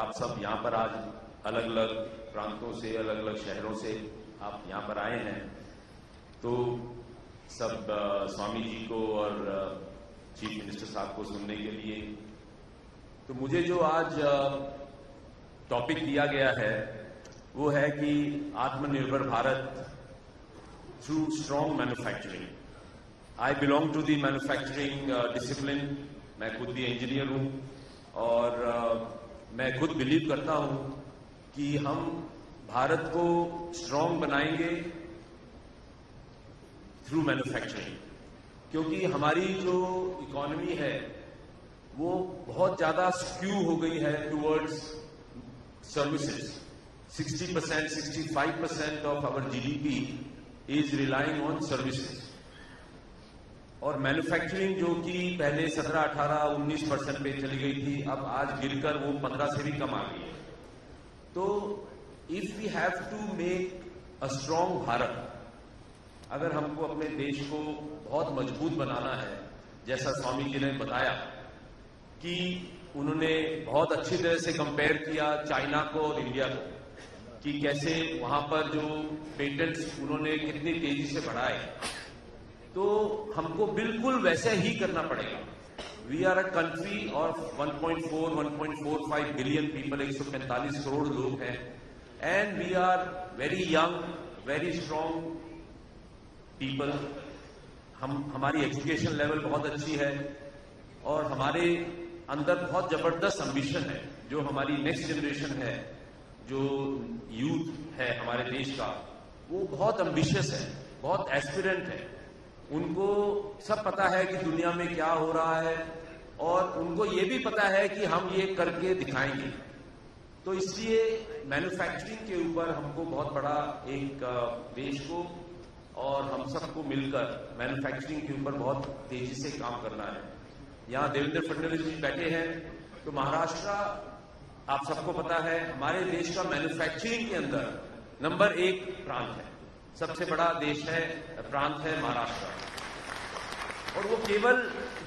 आप सब यहाँ पर आज अलग अलग प्रांतों से, अलग अलग शहरों से आप यहाँ पर आए हैं, तो सब स्वामी जी को और चीफ मिनिस्टर साहब को सुनने के लिए। तो मुझे जो आज टॉपिक दिया गया है वो है कि आत्मनिर्भर Bharat through strong manufacturing. I belong to the manufacturing discipline. मैं खुद भी इंजीनियर हूँ और मैं खुद बिलीव करता हूँ कि हम भारत को स्ट्रॉन्ग बनाएंगे थ्रू मैन्युफैक्चरिंग, क्योंकि हमारी जो इकोनॉमी है वो बहुत ज्यादा स्क्यू हो गई है towards services. 60%, 65% of our GDP is relying on services, और मैन्युफैक्चरिंग जो कि पहले 17, 18, 19% पे चली गई थी, अब आज गिरकर वो 15 से भी कम आ गई है। तो if we have to make a strong Bharat, अगर हमको अपने देश को बहुत मजबूत बनाना है, जैसा स्वामी जी ने बताया कि उन्होंने बहुत अच्छी तरह से कंपेयर किया चाइना को और इंडिया को, कि कैसे वहां पर जो पेटेंट्स उन्होंने कितनी तेजी से बढ़ाए, तो हमको बिल्कुल वैसे ही करना पड़ेगा। We are a country of 1.4, 1.45 billion people, 145 crore लोग हैं, and we are very young, very strong people. हमारी एजुकेशन लेवल बहुत अच्छी है और हमारे अंदर बहुत जबरदस्त एम्बिशन है। जो हमारी नेक्स्ट जनरेशन है, जो यूथ है हमारे देश का, वो बहुत एम्बिशियस है, बहुत एस्पिरेंट है। उनको सब पता है कि दुनिया में क्या हो रहा है, और उनको ये भी पता है कि हम ये करके दिखाएंगे। तो इसलिए मैन्युफैक्चरिंग के ऊपर हमको बहुत बड़ा एक देश को और हम सबको मिलकर मैन्युफैक्चरिंग के ऊपर बहुत तेजी से काम करना है। यहाँ देवेंद्र फडणवीस जी बैठे हैं, तो महाराष्ट्र आप सबको पता है हमारे देश का मैन्युफैक्चरिंग के अंदर नंबर 1 प्रांत है। सबसे बड़ा देश है, प्रांत है महाराष्ट्र, और वो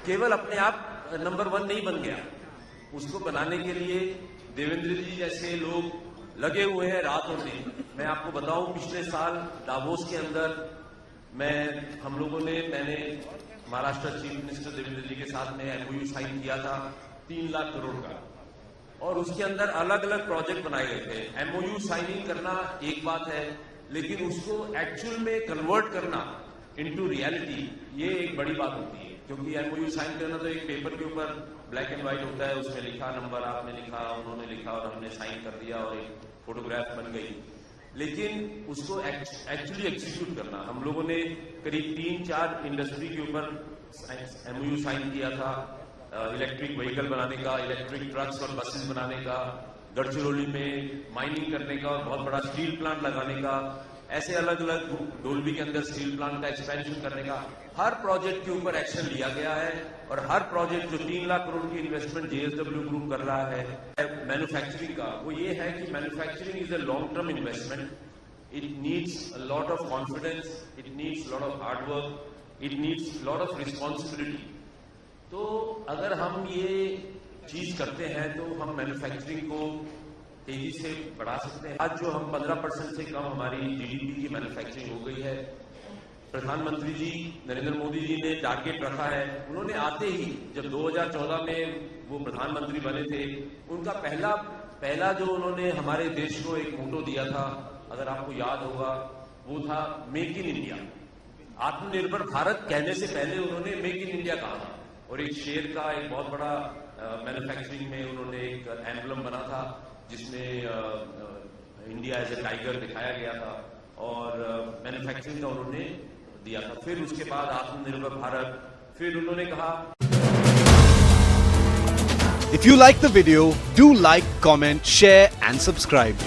केवल अपने आप नंबर 1 नहीं बन गया। उसको बनाने के लिए देवेंद्र जी जैसे लोग लगे हुए हैं रात और दिन। मैं आपको बताऊं, पिछले साल दावोस के अंदर मैंने महाराष्ट्र चीफ मिनिस्टर देवेंद्र जी के साथ में एमओयू साइन किया था 3 लाख करोड़ का, और उसके अंदर अलग अलग प्रोजेक्ट बनाए गए थे। एमओयू साइनिंग करना एक बात है, लेकिन उसको एक्चुअल में कन्वर्ट करना इनटू रियलिटी, ये एक बड़ी बात होती है। क्योंकि एमओयू साइन करना तो एक पेपर के ऊपर ब्लैक एंड व्हाइट होता है, उसमें लिखा, नंबर आपने लिखा, उन्होंने लिखा और हमने साइन कर दिया और एक फोटोग्राफ बन गई। लेकिन उसको एक्चुअली एग्जीक्यूट करना, हम लोगों ने करीब 3-4 इंडस्ट्री के ऊपर एमओयू साइन किया था। इलेक्ट्रिक व्हीकल बनाने का, इलेक्ट्रिक ट्रक्स और बसेस बनाने का, गढ़चिरौली में माइनिंग करने का और बहुत बड़ा स्टील प्लांट लगाने का, ऐसे अलग अलग, डोलबी के अंदर स्टील प्लांट का एक्सपेंशन करने का, हर प्रोजेक्ट के ऊपर एक्शन लिया गया है। और हर प्रोजेक्ट जो 3 लाख करोड़ की इन्वेस्टमेंट जेएसडब्ल्यू ग्रुप कर रहा है मैन्युफैक्चरिंग का, वो ये है कि manufacturing is a long term investment. It needs a lot of confidence, it needs lot of hard work, it needs lot of responsibility. तो अगर हम ये चीज करते हैं तो हम मैन्युफैक्चरिंग को तेजी से बढ़ा सकते हैं। आज जो हम 15% से कम हमारी जीडीपी की मैन्युफैक्चरिंग हो गई है। प्रधानमंत्री जी नरेंद्र मोदी जी ने टारगेट रखा है। उन्होंने आते ही, जब 2014 में वो प्रधानमंत्री बने थे, उनका पहला जो उन्होंने हमारे देश को एक मोटो दिया था, अगर आपको याद होगा, वो था मेक इन इंडिया। आत्मनिर्भर भारत कहने से पहले उन्होंने मेक इन इंडिया कहा था, और एक शेर का एक बहुत बड़ा मैन्युफैक्चरिंग में उन्होंने एक एम्बलम बना था, जिसमें इंडिया एज ए टाइगर दिखाया गया था, और मैन्युफैक्चरिंग का उन्होंने दिया था। फिर उसके बाद आत्मनिर्भर भारत, फिर उन्होंने कहा। If you like the video, do like, comment, share and subscribe.